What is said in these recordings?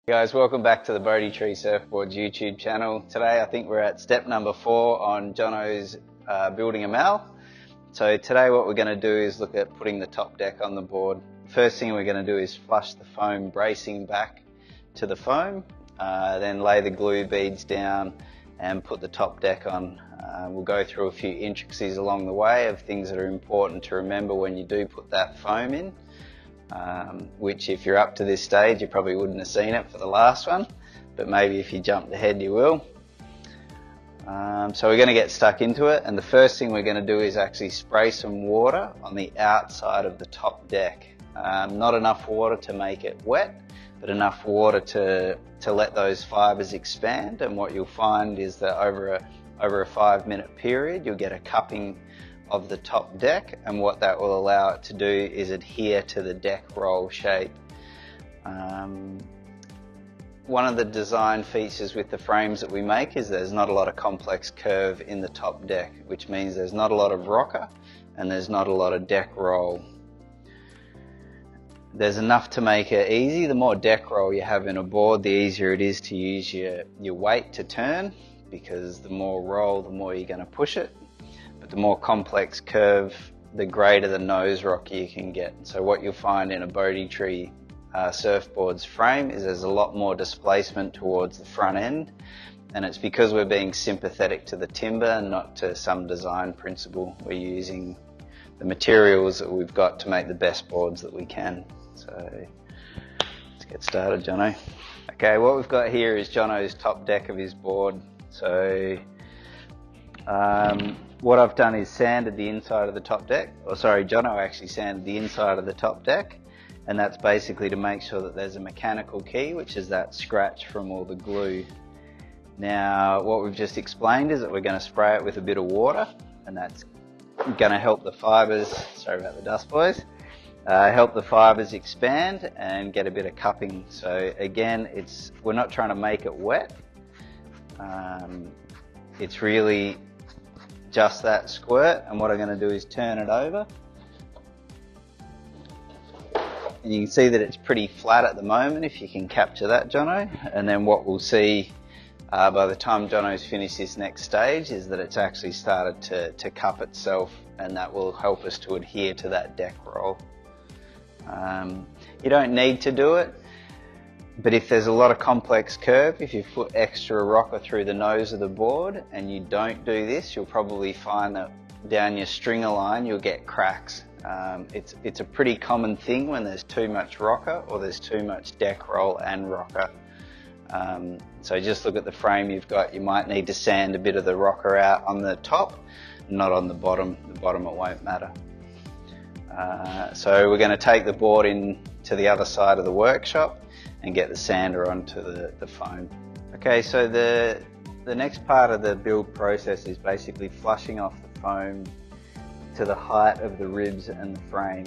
Guys, welcome back to the Bodhi Tree Surfboards YouTube channel. Today I think we're at step number 4 on Jono's building a mal. So today what we're going to do is look at putting the top deck on the board. First thing we're going to do is flush the foam bracing back to the foam, then lay the glue beads down and put the top deck on. We'll go through a few intricacies along the way of things that are important to remember when you do put that foam in. Which if you're up to this stage you probably wouldn't have seen it for the last one, but maybe if you jumped ahead you will. So we're going to get stuck into it, and the first thing we're going to do is actually spray some water on the outside of the top deck. Not enough water to make it wet, but enough water to let those fibres expand, and what you'll find is that over a 5-minute period you'll get a cupping of the top deck, and what that will allow it to do is adhere to the deck roll shape. One of the design features with the frames that we make is there's not a lot of complex curve in the top deck, which means there's not a lot of rocker and there's not a lot of deck roll. There's enough to make it easy. The more deck roll you have in a board, the easier it is to use your weight to turn, because the more roll, the more you're going to push it. But the more complex curve, the greater the nose rocker you can get. So what you'll find in a Bodhi Tree surfboard's frame is there's a lot more displacement towards the front end, and it's because we're being sympathetic to the timber and not to some design principle. We're using the materials that we've got to make the best boards that we can. So let's get started, Jono. Okay, what we've got here is Jono's top deck of his board. So what I've done is sanded the inside of the top deck, or sorry, Jono actually sanded the inside of the top deck, and that's basically to make sure that there's a mechanical key, which is that scratch from all the glue. Now what we've just explained is that we're going to spray it with a bit of water, and that's going to help the fibres, sorry about the dust boys, help the fibres expand and get a bit of cupping. So again, we're not trying to make it wet, it's really just that squirt, and what I'm going to do is turn it over, and you can see that it's pretty flat at the moment, if you can capture that, Jono. And then what we'll see by the time Jono's finished this next stage is that it's actually started to cup itself, and that will help us to adhere to that deck roll. You don't need to do it, but if there's a lot of complex curve, if you put extra rocker through the nose of the board and you don't do this, you'll probably find that down your stringer line you'll get cracks. It's a pretty common thing when there's too much rocker or there's too much deck roll and rocker. So just look at the frame you've got. You might need to sand a bit of the rocker out on the top, not on the bottom. The bottom it won't matter. So we're going to take the board in to the other side of the workshop and get the sander onto the foam. Okay, so the next part of the build process is basically flushing off the foam to the height of the ribs and the frame.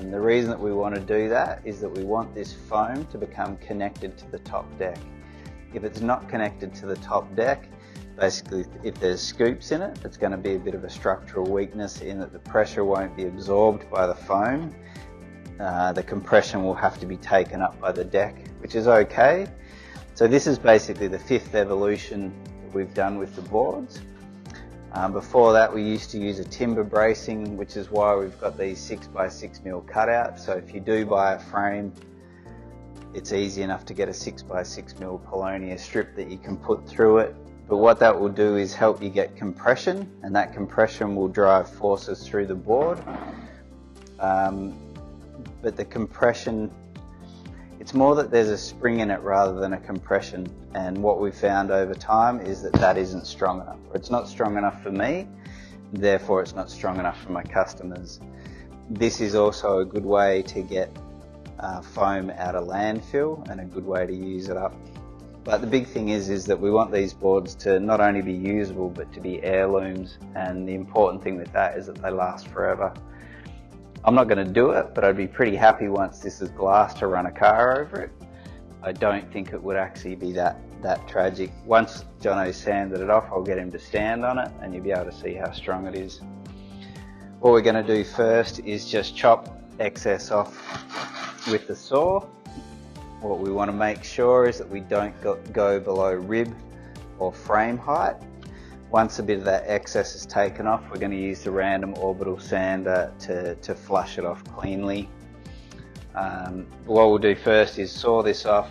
The reason that we want to do that is that we want this foam to become connected to the top deck. If it's not connected to the top deck, basically if there's scoops in it, it's going to be a bit of a structural weakness in that the pressure won't be absorbed by the foam. The compression will have to be taken up by the deck, which is okay. So this is basically the 5th evolution that we've done with the boards. Before that we used to use a timber bracing, which is why we've got these 6x6mm cutouts. So if you do buy a frame, it's easy enough to get a 6x6mm Polonia strip that you can put through it. But what that will do is help you get compression, and that compression will drive forces through the board. But the compression, it's more that there's a spring in it rather than a compression, and what we've found over time is that that isn't strong enough, or it's not strong enough for me, therefore it's not strong enough for my customers. This is also a good way to get foam out of landfill and a good way to use it up. But the big thing is that we want these boards to not only be usable but to be heirlooms, and the important thing with that is that they last forever. I'm not going to do it, but I'd be pretty happy once this is glass to run a car over it. I don't think it would actually be that tragic. Once Jono's sanded it off, I'll get him to stand on it and you'll be able to see how strong it is. What we're going to do first is just chop excess off with the saw. what we want to make sure is that we don't go below rib or frame height. Once a bit of that excess is taken off, we're going to use the random orbital sander to flush it off cleanly. What we'll do first is saw this off,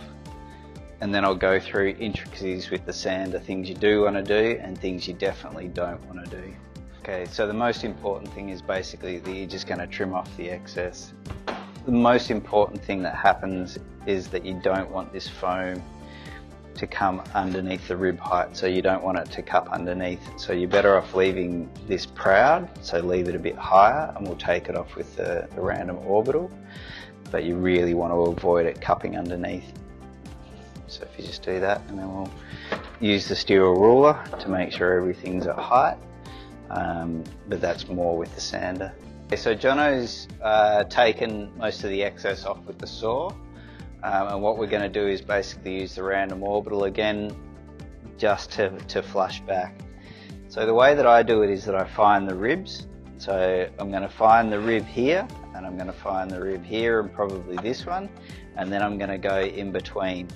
and then I'll go through intricacies with the sander, things you do want to do and things you definitely don't want to do. Okay, so the most important thing is basically that you're just going to trim off the excess. The most important thing that happens is that you don't want this foam to come underneath the rib height, so you don't want it to cup underneath. So you're better off leaving this proud, so leave it a bit higher, and we'll take it off with the random orbital, but you really want to avoid it cupping underneath. So if you just do that, and then we'll use the steel ruler to make sure everything's at height, but that's more with the sander. Okay, so Jono's taken most of the excess off with the saw, and what we're going to do is basically use the random orbital again just to flush back. So the way that I do it is that I find the ribs. So I'm going to find the rib here, and I'm going to find the rib here, and probably this one, and then I'm going to go in between.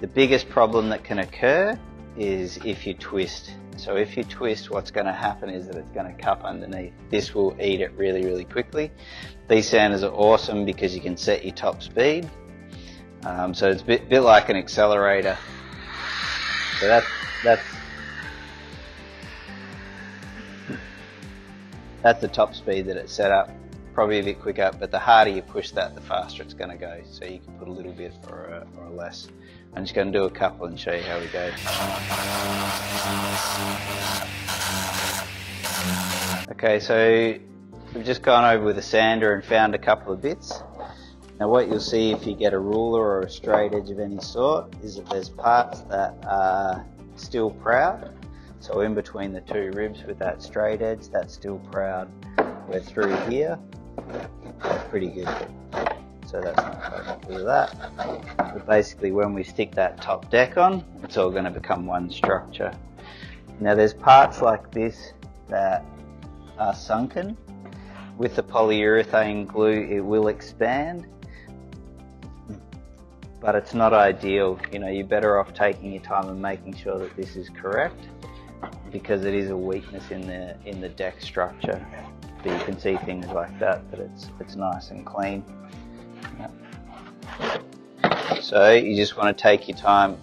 The biggest problem that can occur is if you twist. So if you twist, what's going to happen is that it's going to cup underneath. This will eat it really, really quickly. These sanders are awesome because you can set your top speed. So it's a bit like an accelerator. So that's the top speed that it's set up. Probably a bit quicker, but the harder you push that, the faster it's going to go. So you can put a little bit or a less. I'm just going to do a couple and show you how we go. Okay, so we've just gone over with a sander and found a couple of bits. Now what you'll see if you get a ruler or a straight edge of any sort is that there's parts that are still proud. So in between the two ribs with that straight edge, that's still proud. We're through here, that's pretty good. So that's not because of that. But basically when we stick that top deck on, it's all going to become one structure. Now there's parts like this that are sunken. With the polyurethane glue it will expand, but it's not ideal. You know, you're better off taking your time and making sure that this is correct, because it is a weakness in the deck structure. But you can see things like that, but it's nice and clean. So you just want to take your time.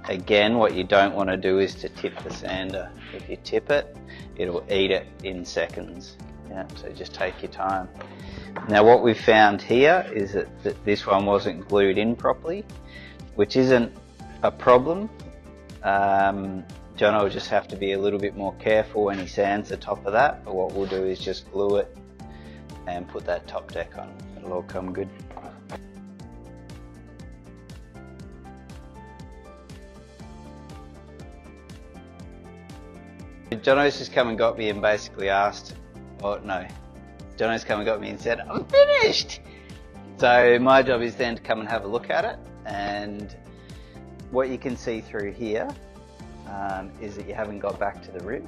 Again, what you don't want to do is to tip the sander. If you tip it, it'll eat it in seconds. Yeah, so just take your time. Now what we've found here is that this one wasn't glued in properly, which isn't a problem. Jono will just have to be a little bit more careful when he sands the top of that, but what we'll do is just glue it and put that top deck on. It'll all come good. Jono's just come and got me and basically asked, Jono's come and got me and said, I'm finished! So my job is then to come and have a look at it, and what you can see through here is that you haven't got back to the rib,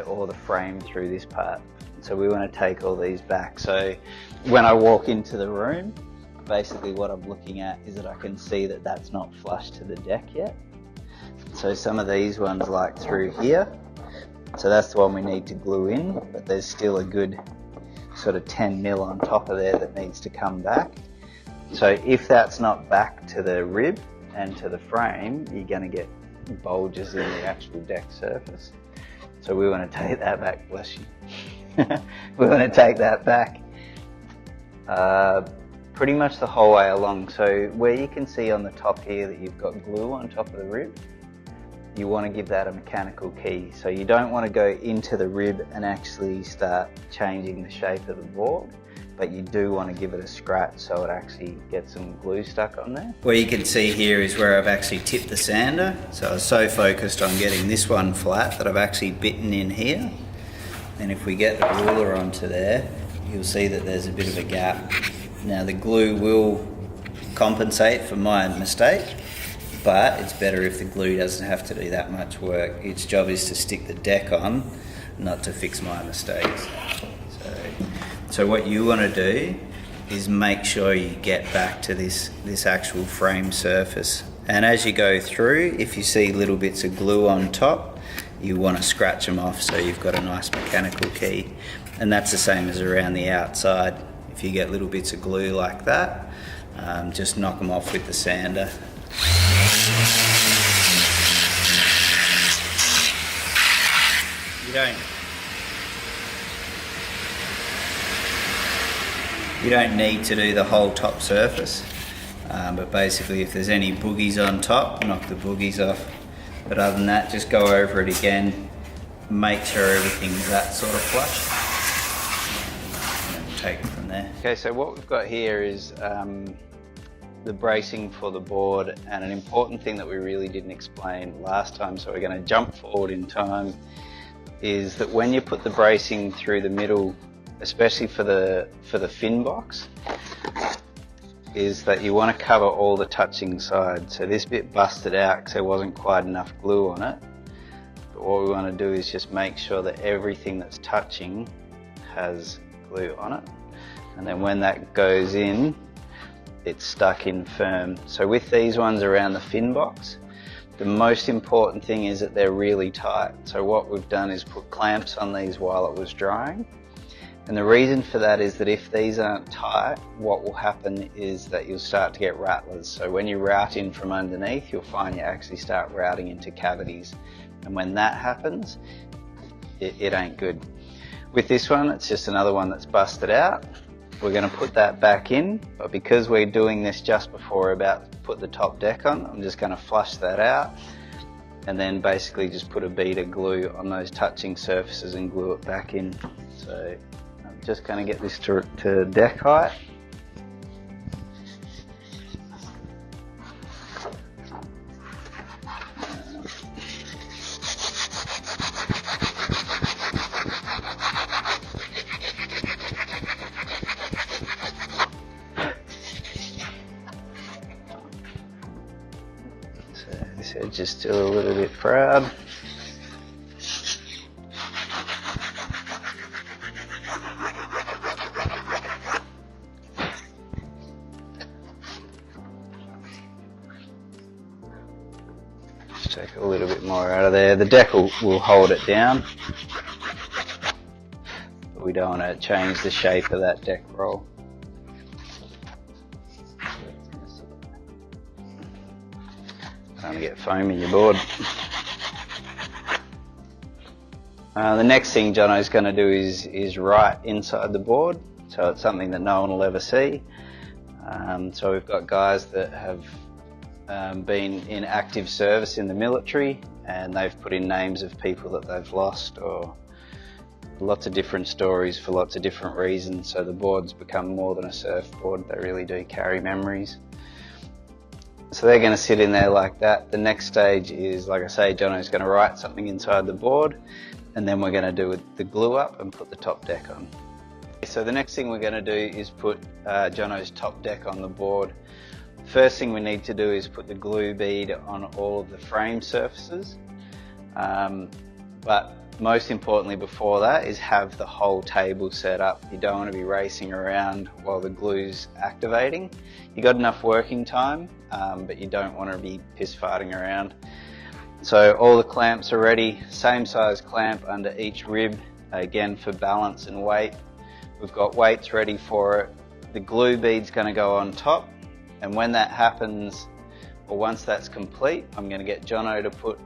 or the frame through this part. So we want to take all these back. So when I walk into the room, basically what I'm looking at is that I can see that that's not flush to the deck yet. So some of these ones like through here, so that's the one we need to glue in, but there's still a good sort of 10 mil on top of there that needs to come back. So if that's not back to the rib and to the frame, you're going to get bulges in the actual deck surface. So we want to take that back, bless you. We want to take that back pretty much the whole way along. So where you can see on the top here that you've got glue on top of the rib, you want to give that a mechanical key. So you don't want to go into the rib and actually start changing the shape of the board, but you do want to give it a scratch so it actually gets some glue stuck on there. What you can see here is where I've actually tipped the sander. So I was so focused on getting this one flat that I've actually bitten in here. And if we get the ruler onto there, you'll see that there's a bit of a gap. Now the glue will compensate for my mistake, but it's better if the glue doesn't have to do that much work. Its job is to stick the deck on, not to fix my mistakes. So what you want to do is make sure you get back to this actual frame surface. And as you go through, if you see little bits of glue on top, you want to scratch them off so you've got a nice mechanical key. And that's the same as around the outside. If you get little bits of glue like that, just knock them off with the sander. You don't need to do the whole top surface, but basically if there's any boogies on top, knock the boogies off. But other than that, just go over it again, make sure everything's that sort of flush, and then take it from there. Okay, so what we've got here is the bracing for the board, and an important thing that we really didn't explain last time, so we're going to jump forward in time, is that when you put the bracing through the middle, especially for the fin box, is that you want to cover all the touching sides. So this bit busted out because there wasn't quite enough glue on it. But what we want to do is just make sure that everything that's touching has glue on it. And then when that goes in, it's stuck in firm. So with these ones around the fin box, the most important thing is that they're really tight. So what we've done is put clamps on these while it was drying. And the reason for that is that if these aren't tight, what will happen is that you'll start to get rattlers. So when you route in from underneath, you'll find you actually start routing into cavities. And when that happens, it ain't good. With this one, it's just another one that's busted out. We're going to put that back in, but because we're doing this just before we're about to put the top deck on, I'm just going to flush that out and then basically just put a bead of glue on those touching surfaces and glue it back in. So I'm just going to get this to deck height. This edge is still a little bit proud. Just take a little bit more out of there. The deck will hold it down, but we don't want to change the shape of that deck roll. Trying to get foam in your board. The next thing Jono's going to do is write inside the board, so it's something that no one will ever see. So we've got guys that have been in active service in the military, and they've put in names of people that they've lost, or lots of different stories for lots of different reasons. So the board's become more than a surfboard, they really do carry memories. So they're going to sit in there like that. The next stage is, like I say, Jono's going to write something inside the board, and then we're going to do the glue up and put the top deck on. So the next thing we're going to do is put Jono's top deck on the board. First thing we need to do is put the glue bead on all of the frame surfaces. But most importantly before that is have the whole table set up. You don't want to be racing around while the glue's activating. You got enough working time, but you don't want to be piss farting around. So all the clamps are ready, same size clamp under each rib, again for balance and weight. We've got weights ready for it. The glue bead's going to go on top, and when that happens, or once that's complete, I'm going to get Jono to put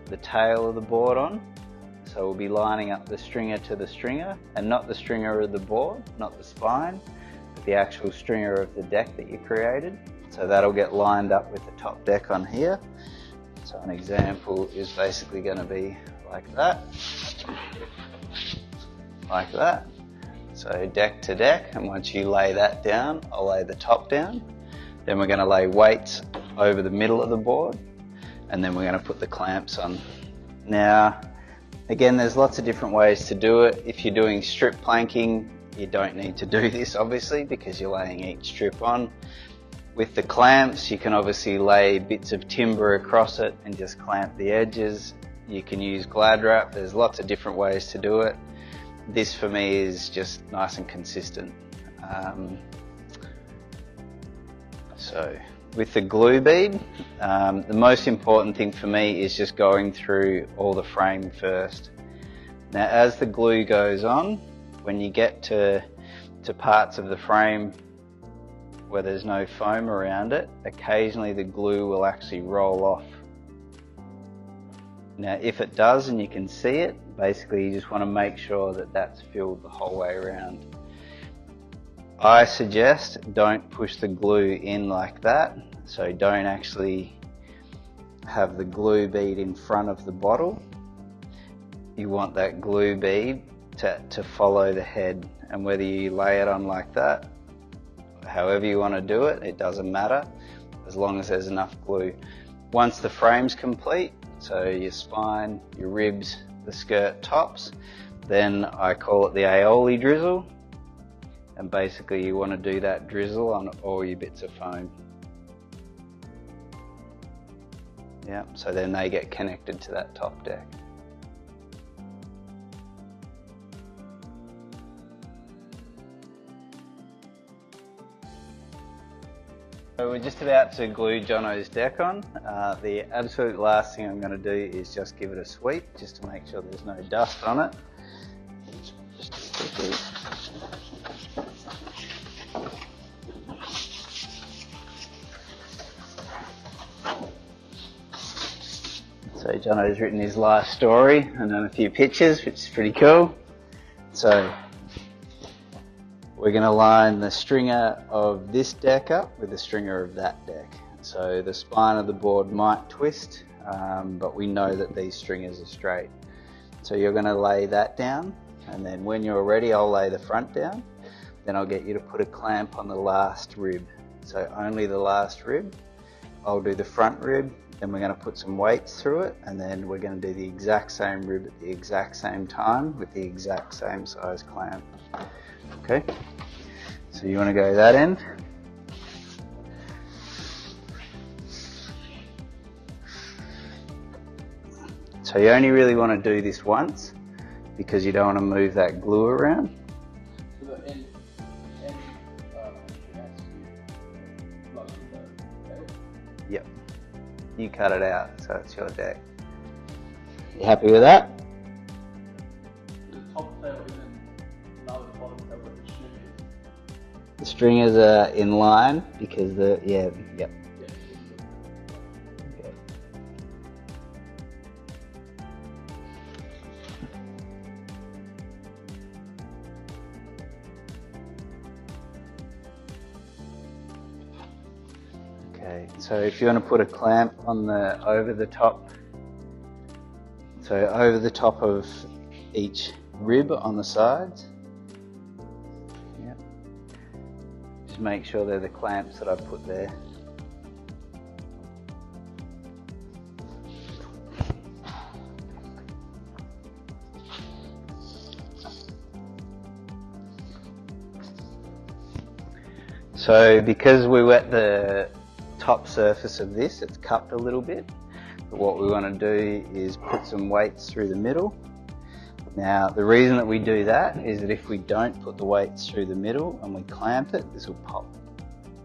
the tail of the board on. So we'll be lining up the stringer to the stringer, and not the stringer of the board, not the spine, but the actual stringer of the deck that you created. So that'll get lined up with the top deck on here. So an example is basically going to be like that, like that. So deck to deck, and once you lay that down, I'll lay the top down. Then we're going to lay weights over the middle of the board, and then we're going to put the clamps on. Now, again, there's lots of different ways to do it. If you're doing strip planking, you don't need to do this obviously because you're laying each strip on. With the clamps, you can obviously lay bits of timber across it and just clamp the edges. You can use glad wrap. There's lots of different ways to do it. This for me is just nice and consistent. So with the glue bead, the most important thing for me is just going through all the frame first. Now as the glue goes on, when you get to parts of the frame where there's no foam around it, occasionally the glue will actually roll off. Now if it does and you can see it, basically you just want to make sure that that's filled the whole way around. I suggest don't push the glue in like that, so don't actually have the glue bead in front of the bottle. You want that glue bead to follow the head, and whether you lay it on like that, however you want to do it, it doesn't matter as long as there's enough glue. Once the frame's complete, so your spine, your ribs, the skirt tops, then I call it the aioli drizzle, and basically you want to do that drizzle on all your bits of foam. Yeah, so then they get connected to that top deck. So we're just about to glue Jono's deck on. The absolute last thing I'm going to do is just give it a sweep, just to make sure there's no dust on it. So Jono's written his life story and done a few pictures, which is pretty cool. So we're going to line the stringer of this deck up with the stringer of that deck. So the spine of the board might twist, but we know that these stringers are straight. So you're going to lay that down, and then when you're ready, I'll lay the front down. Then I'll get you to put a clamp on the last rib. So only the last rib. I'll do the front rib, then we're going to put some weights through it, and then we're going to do the exact same rib at the exact same time with the exact same size clamp. Okay, so you want to go that end. So you only really want to do this once because you don't want to move that glue around. Yep, you cut it out, so it's your deck. You happy with that? The stringers are in line because yep. Okay, so if you want to put a clamp on over the top of each rib on the sides. Yep. Just make sure they're the clamps that I put there. So because we wet the top surface of this, it's cupped a little bit, but what we want to do is put some weights through the middle. Now the reason that we do that is that if we don't put the weights through the middle and we clamp it, this will pop,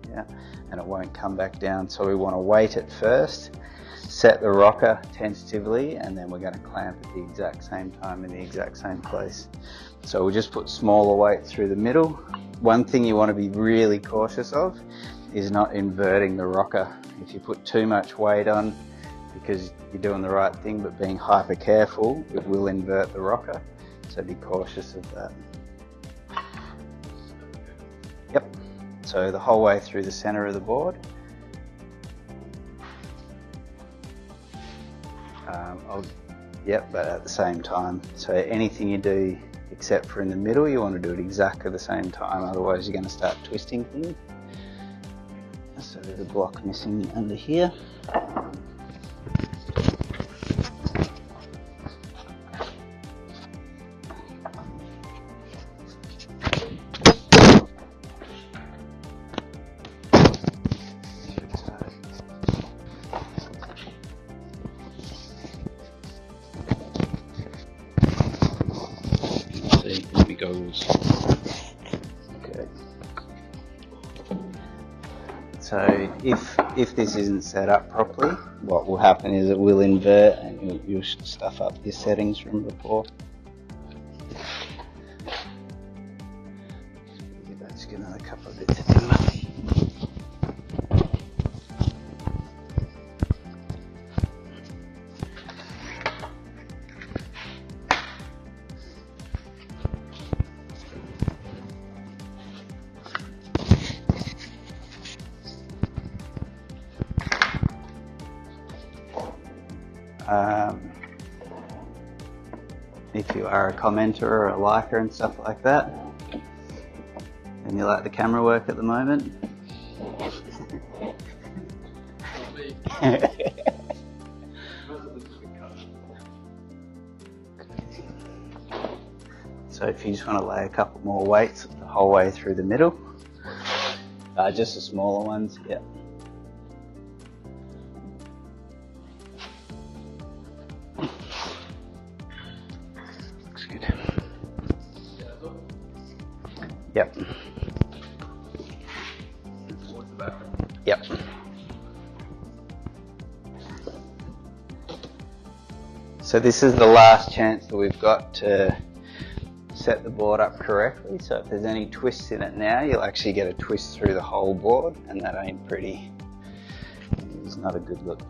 yeah, and it won't come back down. So we want to weight it first, set the rocker tentatively, and then we're going to clamp at the exact same time in the exact same place. So we'll just put smaller weights through the middle. One thing you want to be really cautious of is not inverting the rocker. If you put too much weight on because you're doing the right thing but being hyper careful, it will invert the rocker, so be cautious of that. Yep, so the whole way through the center of the board. Yep, but at the same time. So anything you do except for in the middle, you want to do it exactly the same time, otherwise you're going to start twisting things. So there's a block missing under here. See, let me goggles. Okay, So if this isn't set up properly, what will happen is it will invert and you'll stuff up your settings from before. Let's get another couple of bits of timber. If you are a commenter or a liker and stuff like that, and you like the camera work at the moment, so if you just want to lay a couple more weights the whole way through the middle, just the smaller ones, yeah. Yep. Yep. So this is the last chance that we've got to set the board up correctly. So if there's any twists in it now, you'll actually get a twist through the whole board, and that ain't pretty. It's not a good look.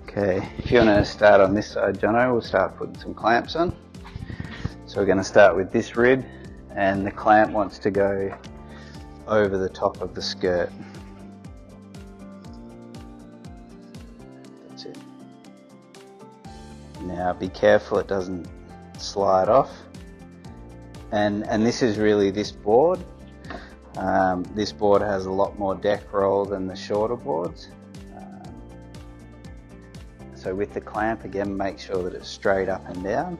Okay, if you want to start on this side, Jono, we'll start putting some clamps on. So we're going to start with this rib, and the clamp wants to go over the top of the skirt. That's it. Now be careful it doesn't slide off. And this is really this board. This board has a lot more deck roll than the shorter boards. So with the clamp, again, make sure that it's straight up and down.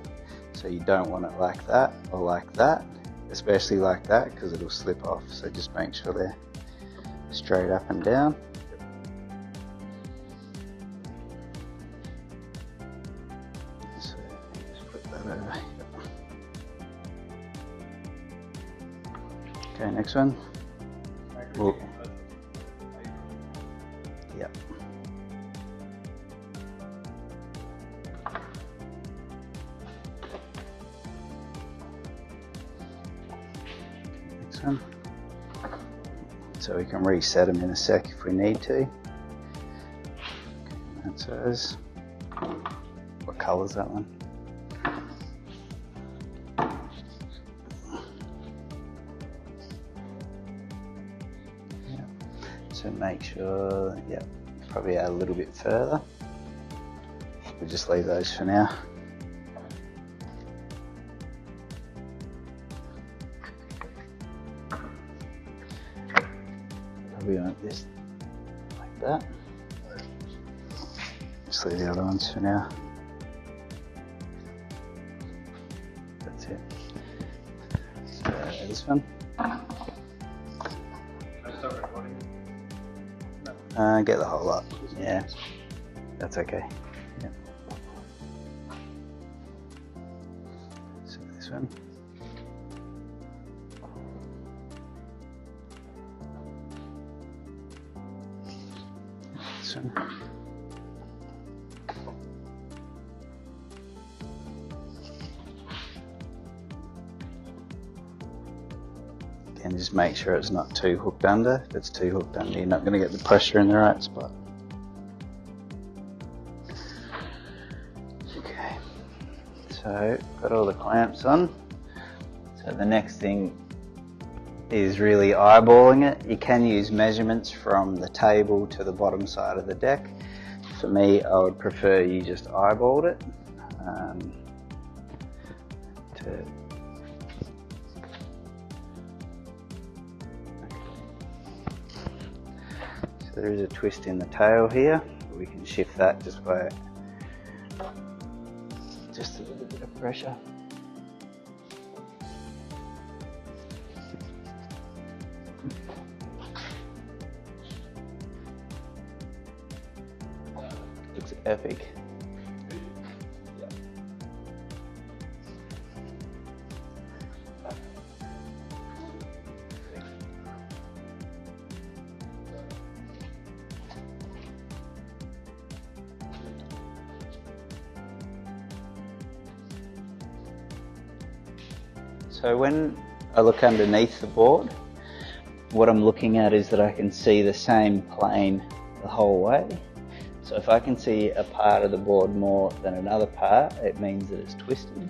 So you don't want it like that or like that, especially like that, because it'll slip off. So just make sure they're straight up and down. So just put that over. Okay, next one. Ooh. Yep. So we can reset them in a sec if we need to. Okay, that's ours. What colour is that one? Yeah. So make sure, yeah, probably add a little bit further. We'll just leave those for now. We want this like that. Just leave the other ones for now. That's it. So this one. Get the whole lot. Yeah, that's okay. Yeah. So this one. This one. Again, just make sure it's not too hooked under. If it's too hooked under, you're not going to get the pressure in the right spot. Okay, so got all the clamps on. So the next thing is really eyeballing it. You can use measurements from the table to the bottom side of the deck. For me, I would prefer you just eyeballed it. So there is a twist in the tail here. We can shift that just by just a little bit of pressure. Looks epic. So when I look underneath the board, what I'm looking at is that I can see the same plane the whole way. So if I can see a part of the board more than another part, it means that it's twisted.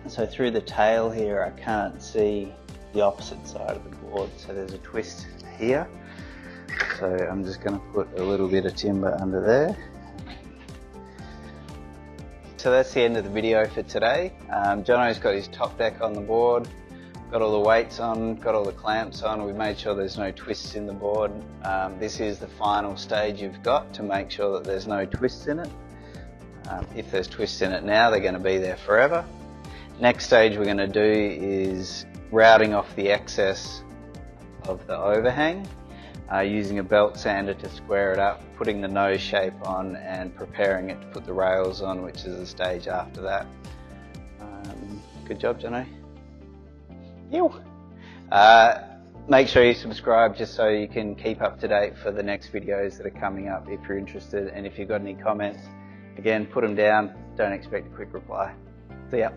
So through the tail here, I can't see the opposite side of the board. So there's a twist here. So I'm just going to put a little bit of timber under there. So that's the end of the video for today. Jono's got his top deck on the board, got all the weights on, got all the clamps on. We've made sure there's no twists in the board. This is the final stage you've got to make sure that there's no twists in it. If there's twists in it now, they're going to be there forever. Next stage we're going to do is routing off the excess of the overhang, using a belt sander to square it up, putting the nose shape on and preparing it to put the rails on, which is the stage after that. Good job, Jono. Make sure you subscribe just so you can keep up to date for the next videos that are coming up if you're interested, and if you've got any comments, again, put them down. Don't expect a quick reply. See ya.